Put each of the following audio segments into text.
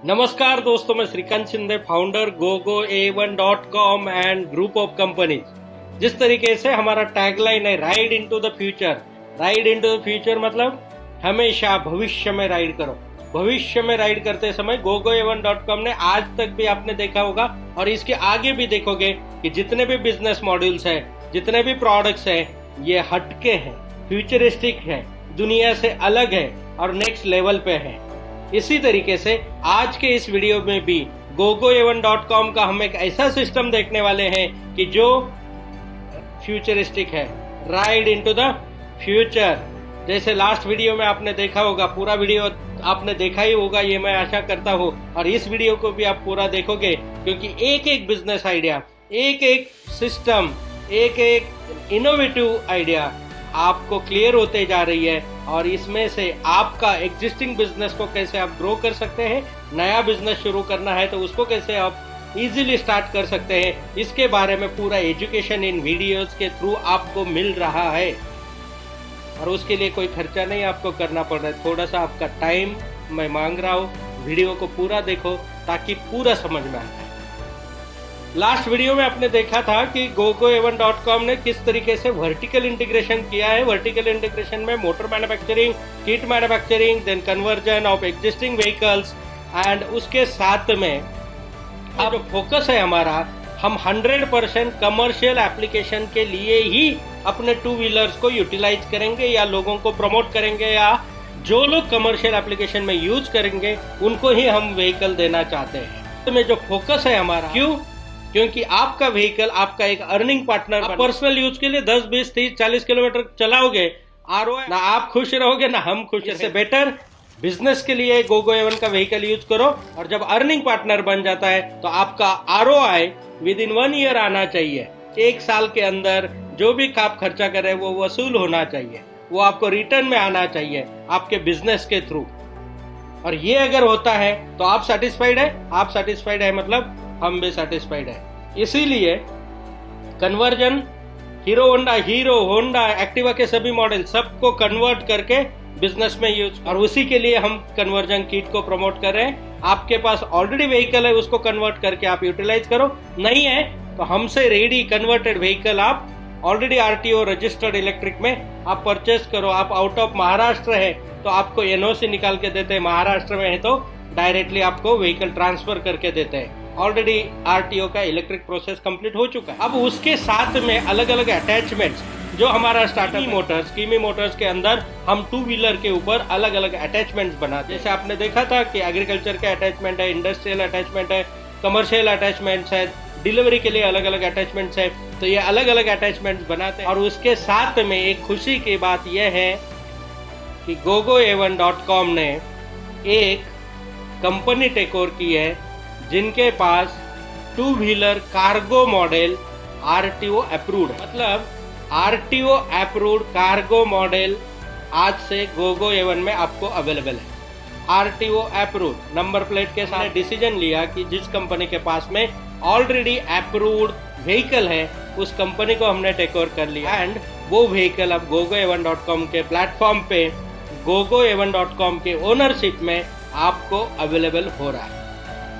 नमस्कार दोस्तों, मैं Shrikant Shinde, founder GoGoA1.com and group of companies. जिस तरीके से हमारा टैगलाइन है ride into the future. Ride into the future मतलब हमेशा भविष्य में राइड करो। भविष्य में राइड करते समय GoGoA1.com ने आज तक भी आपने देखा होगा और इसके आगे भी देखोगे कि जितने भी बिजनेस मॉड्यूल्स हैं, जितने भी प्रोडक्ट्स हैं, ये हटके हैं, फ्यूचरिस्टिक है, दुनिया से अलग है और नेक्स्ट लेवल पे है। इसी तरीके से आज के इस वीडियो में भी GoGoA1.com का हम एक ऐसा सिस्टम देखने वाले हैं कि जो फ्यूचरिस्टिक है, राइड इनटू द फ्यूचर। जैसे लास्ट वीडियो में आपने देखा होगा, पूरा वीडियो आपने देखा ही होगा, ये मैं आशा करता हूँ, और इस वीडियो को भी आप पूरा देखोगे क्योंकि एक एक बिजनेस आइडिया, एक एक सिस्टम, एक एक इनोवेटिव आइडिया आपको क्लियर होते जा रही है और इसमें से आपका एग्जिस्टिंग बिजनेस को कैसे आप ग्रो कर सकते हैं, नया बिजनेस शुरू करना है तो उसको कैसे आप इजीली स्टार्ट कर सकते हैं, इसके बारे में पूरा एजुकेशन इन वीडियोस के थ्रू आपको मिल रहा है। और उसके लिए कोई खर्चा नहीं आपको करना पड़ रहा है, थोड़ा सा आपका टाइम मैं मांग रहा हूँ। वीडियो को पूरा देखो ताकि पूरा समझ में आए। लास्ट वीडियो में आपने देखा था कि GoGoA1.com ने किस तरीके से वर्टिकल इंटीग्रेशन किया है। वर्टिकल इंटीग्रेशन में motor manufacturing, kit manufacturing, then conversion of existing vehicles and उसके साथ में अब जो फोकस है हमारा, हम 100% कमर्शियल एप्लीकेशन के लिए ही अपने टू व्हीलर्स को यूटिलाइज करेंगे या लोगों को प्रमोट करेंगे, या जो लोग कमर्शियल एप्लीकेशन में यूज करेंगे उनको ही हम व्हीकल देना चाहते हैं। तो में जो फोकस है हमारा, क्योंकि आपका व्हीकल आपका एक अर्निंग पार्टनर, आप पर्सनल यूज के लिए 10, 20, 30, 40 किलोमीटर चलाओगे, ROI ना आप खुश रहोगे ना हम खुश। इससे बेटर बिजनेस के लिए GoGoA1 का व्हीकल यूज करो और जब अर्निंग पार्टनर बन जाता है तो आपका ROI विद इन 1 ईयर आना चाहिए। 1 साल के अंदर जो भी आप खर्चा कर रहे हैं वो वसूल होना चाहिए, वो आपको रिटर्न में आना चाहिए आपके बिजनेस के थ्रू। और ये अगर होता है तो आप सेटिस्फाइड है, आप सेटिस्फाइड है मतलब हम भी सेटिस्फाइड है। इसीलिए कन्वर्जन हीरो होंडा, एक्टिवा के सभी मॉडल सबको कन्वर्ट करके बिजनेस में यूज, और उसी के लिए हम कन्वर्जन किट को प्रमोट कर रहे हैं। आपके पास ऑलरेडी व्हीकल है, उसको कन्वर्ट करके आप यूटिलाइज करो। नहीं है तो हमसे रेडी कन्वर्टेड व्हीकल आप ऑलरेडी RTO रजिस्टर्ड इलेक्ट्रिक में आप परचेस करो। आप आउट ऑफ महाराष्ट्र है तो आपको NOC निकाल के देते हैं, महाराष्ट्र में है तो डायरेक्टली आपको व्हीकल ट्रांसफर करके देते हैं। ऑलरेडी RTO का इलेक्ट्रिक प्रोसेस कंप्लीट हो चुका है। अब उसके साथ में अलग अलग अटैचमेंट्स, जो हमारा स्टार्टअप कीमी मोटर्स के अंदर हम टू व्हीलर के ऊपर अलग अलग अटैचमेंट्स बनाते हैं। जैसे आपने देखा था कि एग्रीकल्चर के अटैचमेंट है, इंडस्ट्रियल अटैचमेंट है, कमर्शियल अटैचमेंट्स है, डिलीवरी के लिए अलग अलग अटैचमेंट्स है। तो ये अलग अलग अटैचमेंट्स बनाते हैं। और उसके साथ में एक खुशी की बात यह है कि GoGoA1.com ने एक कंपनी टेक ओवर की है जिनके पास two wheeler cargo model RTO approved, मतलब RTO अप्रूव्ड कार्गो मॉडल आज से GoGoA1 में आपको अवेलेबल है। RTO अप्रूव्ड नंबर प्लेट के साथ डिसीजन लिया कि जिस कंपनी के पास में ऑलरेडी अप्रूव्ड व्हीकल है उस कंपनी को हमने टेक ओवर कर लिया एंड वो व्हीकल अब GoGoA1.com के प्लेटफॉर्म पे GoGoA1.com के ओनरशिप में आपको अवेलेबल हो रहा है।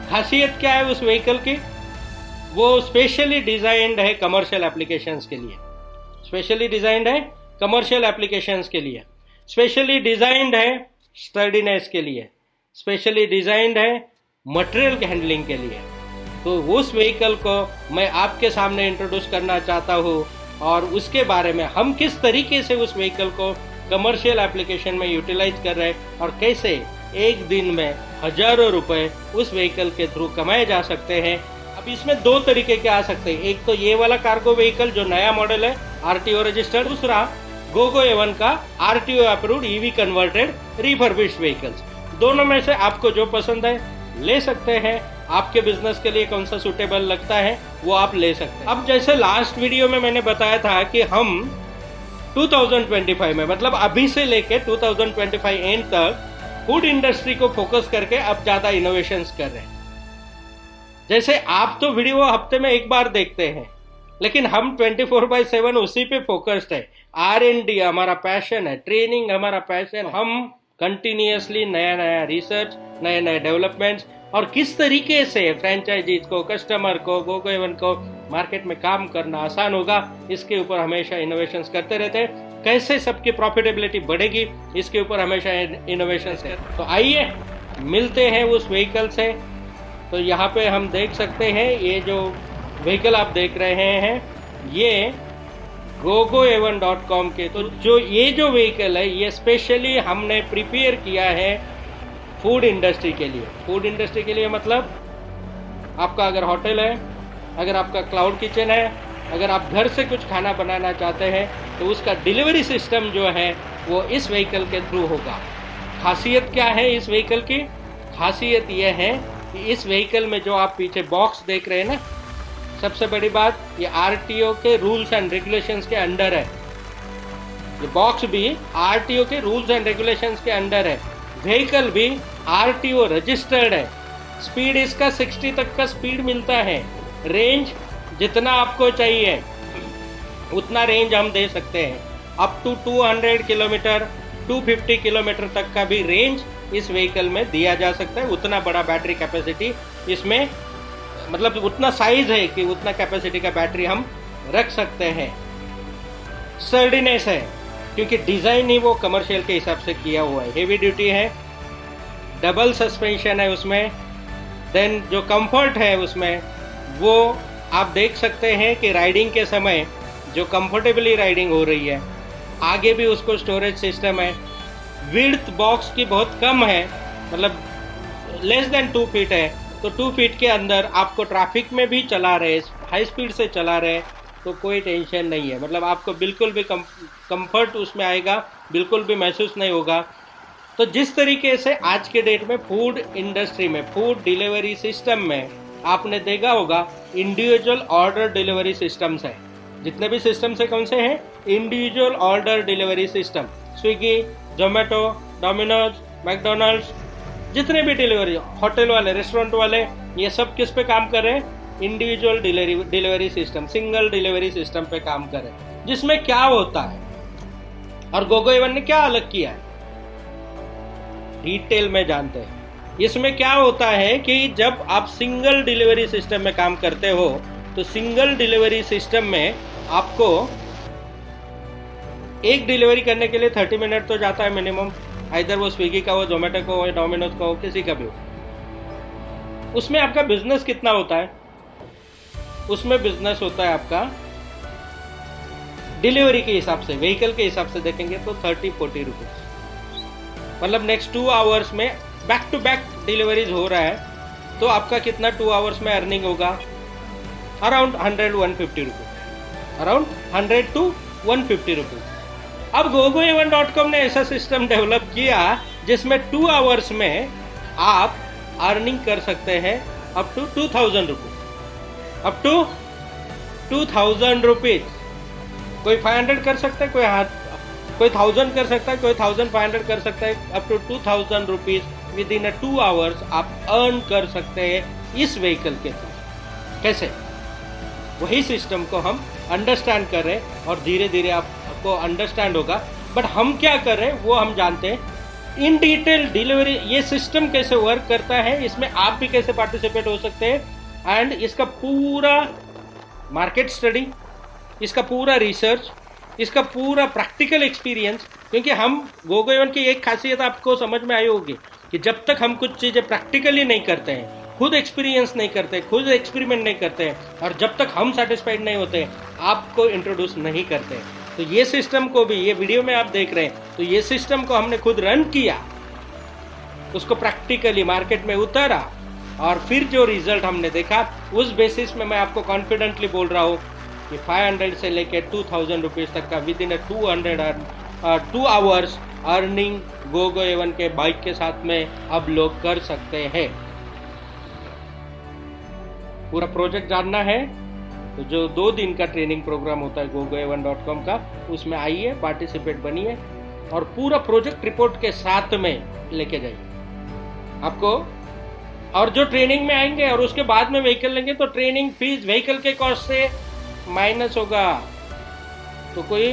खासियत क्या है उस व्हीकल की? वो स्पेशली डिजाइंड है कमर्शियल एप्लीकेशंस के लिए, स्पेशली डिजाइंड है कमर्शियल एप्लीकेशंस के लिए, स्पेशली डिजाइंड है स्टर्डीनेस के लिए, स्पेशली डिजाइंड है मटेरियल हैंडलिंग के लिए। तो उस व्हीकल को मैं आपके सामने इंट्रोड्यूस करना चाहता हूँ और उसके बारे में हम किस तरीके से उस व्हीकल को कमर्शियल एप्लीकेशन में यूटिलाइज कर रहे हैं और कैसे एक दिन में हजारों रुपए उस व्हीकल के थ्रू कमाए जा सकते हैं। अब इसमें 2 तरीके के आ सकते हैं। एक तो ये वाला कार्गो व्हीकल जो नया मॉडल है RTO रजिस्टर्ड, दूसरा GoGoA1 का RTO approved EV converted refurbished vehicles. दोनों में से आपको जो पसंद है ले सकते हैं। आपके बिजनेस के लिए कौन सा सूटेबल लगता है वो आप ले सकते हैं। अब जैसे लास्ट वीडियो में मैंने बताया था कि हम 2025 में, मतलब अभी से लेके 2025 एंड तक फूड इंडस्ट्री को फोकस करके अब ज्यादा इनोवेशंस कर रहे हैं। जैसे आप तो वीडियो हफ्ते में एक बार देखते हैं, लेकिन हम 24/7 उसी पे फोकस्ड है। R&D हमारा पैशन है, ट्रेनिंग हमारा पैशन, हम कंटिन्यूअसली नया नया रिसर्च, नए नए डेवलपमेंट्स और किस तरीके से फ्रेंचाइजीज को, कस्टमर को, गोगो एवन को मार्केट में काम करना आसान होगा, इसके ऊपर हमेशा इनोवेशंस करते रहते हैं। कैसे सबकी प्रॉफिटेबिलिटी बढ़ेगी, इसके ऊपर हमेशा इनोवेशंस है। तो आइए मिलते हैं उस व्हीकल से। तो यहाँ पे हम देख सकते हैं, ये जो व्हीकल आप देख रहे हैं ये gogoevan.com के, तो ये जो व्हीकल है ये स्पेशली हमने प्रिपेयर किया है फूड इंडस्ट्री के लिए। फूड इंडस्ट्री के लिए मतलब आपका अगर होटल है, अगर आपका क्लाउड किचन है, अगर आप घर से कुछ खाना बनाना चाहते हैं तो उसका डिलीवरी सिस्टम जो है वो इस व्हीकल के थ्रू होगा। खासियत क्या है इस व्हीकल की? खासियत यह है कि इस व्हीकल में जो आप पीछे बॉक्स देख रहे हैं ना, सबसे बड़ी बात ये RTO के रूल्स एंड रेगुलेशंस के अंडर है। ये बॉक्स भी RTO के रूल्स एंड रेगुलेशंस के अंडर है। व्हीकल भी RTO रजिस्टर्ड है। स्पीड इसका 60 तक का स्पीड मिलता है। रेंज जितना आपको चाहिए उतना रेंज हम दे सकते हैं। अप टू 200 किलोमीटर 250 किलोमीटर तक का भी रेंज इस व्हीकल में दिया जा सकता है। उतना बड़ा बैटरी कैपेसिटी इसमें, मतलब उतना साइज है कि उतना कैपेसिटी का बैटरी हम रख सकते हैं। सर्डिनेस है क्योंकि डिज़ाइन ही वो कमर्शियल के हिसाब से किया हुआ है। हेवी ड्यूटी है, डबल सस्पेंशन है उसमें। देन जो कंफर्ट है उसमें वो आप देख सकते हैं कि राइडिंग के समय जो कंफर्टेबली राइडिंग हो रही है। आगे भी उसको स्टोरेज सिस्टम है। विड्थ बॉक्स की बहुत कम है, मतलब लेस देन 2 फीट है। तो 2 फीट के अंदर आपको ट्रैफिक में भी चला रहे, हाई स्पीड से चला रहे तो कोई टेंशन नहीं है। मतलब आपको बिल्कुल भी कंफर्ट उसमें आएगा, बिल्कुल भी महसूस नहीं होगा। तो जिस तरीके से आज के डेट में फूड इंडस्ट्री में, फूड डिलीवरी सिस्टम में आपने देखा होगा इंडिविजुअल ऑर्डर डिलीवरी सिस्टम्स है। जितने भी सिस्टम्स है कौन से हैं? Individual order delivery system. Swiggy, Zomato, Domino's, McDonald's, जितने भी डिलीवरी, होटल वाले, रेस्टोरेंट वाले, ये सब किस पे काम कर रहे हैं? Individual delivery system, single delivery system पे काम कर रहे हैं। जिसमें क्या होता है और गोगो एवन ने क्या अलग किया है डिटेल में जानते हैं। इसमें क्या होता है कि जब आप सिंगल डिलीवरी सिस्टम में काम करते हो तो सिंगल डिलीवरी सिस्टम में आपको एक डिलीवरी करने के लिए 30 मिनट तो जाता है मिनिमम। इधर वो स्विगी का हो, जोमेटो का हो, डोमिनोज का हो, किसी का भी हो। उसमें आपका बिजनेस कितना होता है? उसमें बिजनेस होता है आपका डिलीवरी के हिसाब से, व्हीकल के हिसाब से देखेंगे तो 30-40 रुपीज। मतलब नेक्स्ट 2 आवर्स में बैक टू बैक डिलीवरीज हो रहा है तो आपका कितना 2 आवर्स में अर्निंग होगा? Around 100-150 rupees, around 100 to 150 rupees. अब gogoevan.com ने ऐसा सिस्टम डेवलप किया जिसमें 2 आवर्स में आप अर्निंग कर सकते हैं up to 2000 rupees, up to 2000 rupees. कोई 500 कर सकता है, कोई 1000 कर सकता है, कोई 1500 कर सकता है। Up to 2000 rupees within 2 hours आप अर्न कर सकते हैं इस व्हीकल के थ्रू। कैसे? वही सिस्टम को हम अंडरस्टैंड कर रहे हैं और धीरे धीरे आपको अंडरस्टैंड होगा। बट हम क्या कर रहे हैं वो हम जानते हैं इन डिटेल। डिलीवरी ये सिस्टम कैसे वर्क करता है, इसमें आप भी कैसे पार्टिसिपेट हो सकते हैं, एंड इसका पूरा मार्केट स्टडी, इसका पूरा रिसर्च, इसका पूरा प्रैक्टिकल एक्सपीरियंस। क्योंकि हम गोगो एवन की एक खासियत आपको समझ में आई होगी कि जब तक हम कुछ चीज़ें प्रैक्टिकली नहीं करते हैं, खुद एक्सपीरियंस नहीं करते, खुद एक्सपेरिमेंट नहीं करते हैं, और जब तक हम सेटिस्फाइड नहीं होते आपको इंट्रोड्यूस नहीं करते। तो ये सिस्टम को भी, ये वीडियो में आप देख रहे हैं, तो ये सिस्टम को हमने खुद रन किया, उसको प्रैक्टिकली मार्केट में उतारा और फिर जो रिजल्ट हमने देखा उस बेसिस में मैं आपको कॉन्फिडेंटली बोल रहा हूँ कि 500 से लेकर 2000 रुपीज़ तक का within 2 hours earning GoGo A one के बाइक के साथ में अब लोग कर सकते हैं। पूरा प्रोजेक्ट जानना है तो जो 2 दिन का ट्रेनिंग प्रोग्राम होता है gogoevan.com का, उसमें आइए, पार्टिसिपेट बनिए और पूरा प्रोजेक्ट रिपोर्ट के साथ में लेके जाइए आपको। और जो ट्रेनिंग में आएंगे और उसके बाद में व्हीकल लेंगे तो ट्रेनिंग फीस व्हीकल के कॉस्ट से माइनस होगा, तो कोई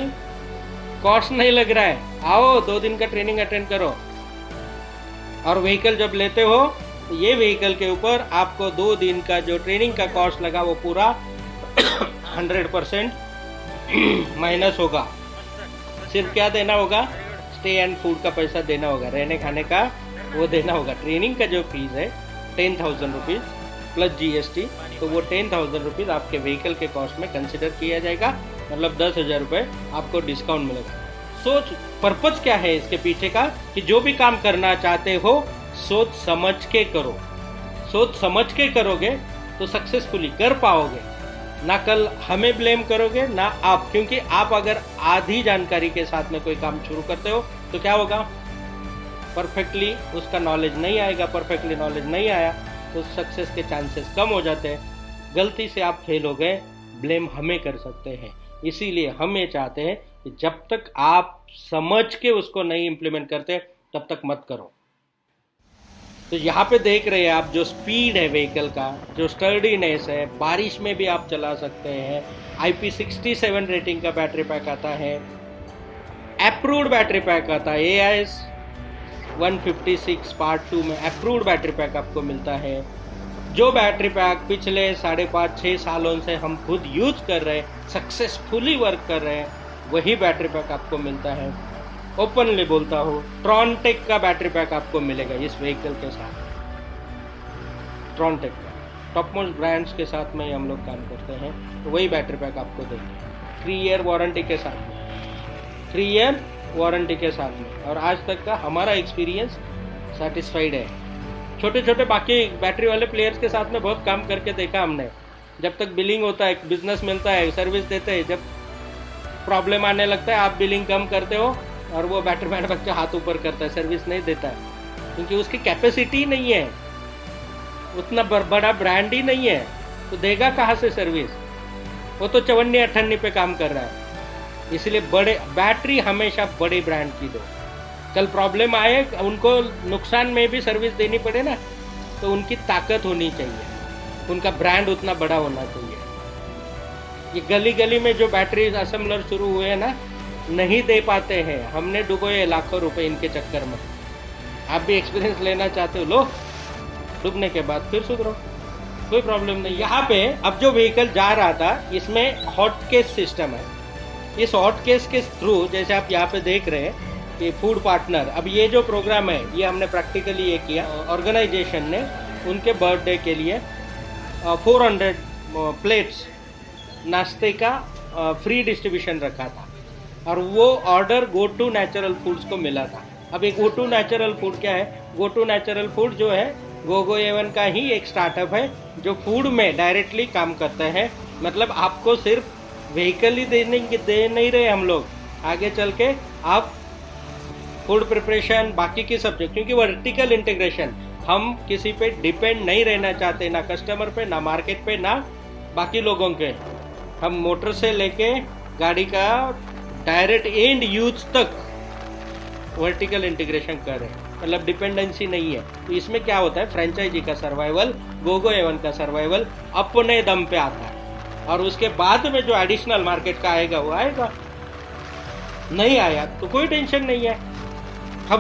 कॉस्ट नहीं लग रहा है। आओ 2 दिन का ट्रेनिंग अटेंड करो और व्हीकल जब लेते हो तो ये व्हीकल के ऊपर आपको 2 दिन का जो ट्रेनिंग का कॉस्ट लगा वो पूरा 100% माइनस होगा। सिर्फ क्या देना होगा, स्टे एंड फूड का पैसा देना होगा, रहने खाने का वो देना होगा। ट्रेनिंग का जो फीस है 10,000 रुपीज़ प्लस GST, तो वो 10,000 रुपीज़ आपके व्हीकल के कॉस्ट में कंसिडर किया जाएगा, मतलब 10,000 रुपये आपको डिस्काउंट मिलेगा। सोच पर्पज़ क्या है इसके पीछे का, कि जो भी काम करना चाहते हो सोच समझ के करो। सोच समझ के करोगे तो सक्सेसफुली कर पाओगे, ना कल हमें ब्लेम करोगे ना आप, क्योंकि आप अगर आधी जानकारी के साथ में कोई काम शुरू करते हो तो क्या होगा, परफेक्टली उसका नॉलेज नहीं आएगा। परफेक्टली नॉलेज नहीं आया तो सक्सेस के चांसेस कम हो जाते हैं। गलती से आप फेल हो गए, ब्लेम हमें कर सकते हैं। इसीलिए हम ये चाहते हैं कि जब तक आप समझ के उसको नहीं इम्प्लीमेंट करते तब तक मत करो। तो यहाँ पे देख रहे हैं आप जो स्पीड है व्हीकल का, जो स्टर्डीनेस है, बारिश में भी आप चला सकते हैं। IP67 रेटिंग का बैटरी पैक आता है, अप्रूव्ड बैटरी पैक आता है, AIS 156 पार्ट 2 में अप्रूव्ड बैटरी पैक आपको मिलता है। जो बैटरी पैक पिछले 5.5-6 सालों से हम खुद यूज कर रहे हैं, सक्सेसफुली वर्क कर रहे हैं, वही बैटरी पैक आपको मिलता है। ओपनली बोलता हूँ, ट्रॉनटेक का बैटरी पैक आपको मिलेगा इस व्हीकल के साथ। ट्रॉनटेक का टॉप मोस्ट ब्रांड्स के साथ में हम लोग काम करते हैं, तो वही बैटरी पैक आपको देंगे 3 ईयर वारंटी के साथ में, 3 ईयर वारंटी के साथ में। और आज तक का हमारा एक्सपीरियंस सेटिस्फाइड है। छोटे छोटे बाकी बैटरी वाले प्लेयर्स के साथ में बहुत काम करके देखा हमने। जब तक बिलिंग होता है, बिजनेस मिलता है, सर्विस देते हैं, जब प्रॉब्लम आने लगता है आप बिलिंग कम करते हो और वो बैटरी मैन्युफैक्चरर हाथ ऊपर करता है, सर्विस नहीं देता है, क्योंकि उसकी कैपेसिटी नहीं है, उतना बड़ा ब्रांड ही नहीं है, तो देगा कहाँ से सर्विस। वो तो 54-58 पे काम कर रहा है। इसलिए बड़े बैटरी हमेशा बड़े ब्रांड की दो। कल प्रॉब्लम आए, उनको नुकसान में भी सर्विस देनी पड़े ना, तो उनकी ताकत होनी चाहिए, उनका ब्रांड उतना बड़ा होना चाहिए। ये गली गली में जो बैटरी असेंबलर शुरू हुए हैं ना, नहीं दे पाते हैं, हमने डुबोए लाखों रुपए इनके चक्कर में। आप भी एक्सपीरियंस लेना चाहते हो, लो, डूबने के बाद फिर सुधरो, कोई प्रॉब्लम नहीं। यहाँ पे अब जो व्हीकल जा रहा था, इसमें हॉट केस सिस्टम है। इस हॉट केस के थ्रू, जैसे आप यहाँ पे देख रहे हैं कि फूड पार्टनर, अब ये जो प्रोग्राम है ये हमने प्रैक्टिकली ये किया। ऑर्गेनाइजेशन ने उनके बर्थडे के लिए 400 प्लेट्स नाश्ते का फ्री डिस्ट्रीब्यूशन रखा था, और वो order go to natural foods को मिला था। अब ये गो टू नेचुरल फूड क्या है? गो टू नेचुरल फूड जो है गोगो A1 का ही एक स्टार्टअप है जो फूड में डायरेक्टली काम करता है। मतलब आपको सिर्फ व्हीकल ही दे नहीं रहे हम लोग, आगे चल के आप फूड प्रिपरेशन बाकी की सब्जेक्ट, क्योंकि वर्टिकल इंटीग्रेशन, हम किसी पे डिपेंड नहीं रहना चाहते, ना कस्टमर पे, ना मार्केट पे, ना बाकी लोगों के। हम मोटर से लेके गाड़ी का डायरेक्ट एंड यूज तक वर्टिकल इंटीग्रेशन कर रहे हैं, मतलब डिपेंडेंसी नहीं है। तो इसमें क्या होता है, फ्रेंचाइजी का सर्वाइवल, गोगो A1 का सर्वाइवल अपने दम पे आता है, और उसके बाद में जो एडिशनल मार्केट का आएगा वो आएगा। नहीं आया तो कोई टेंशन नहीं है,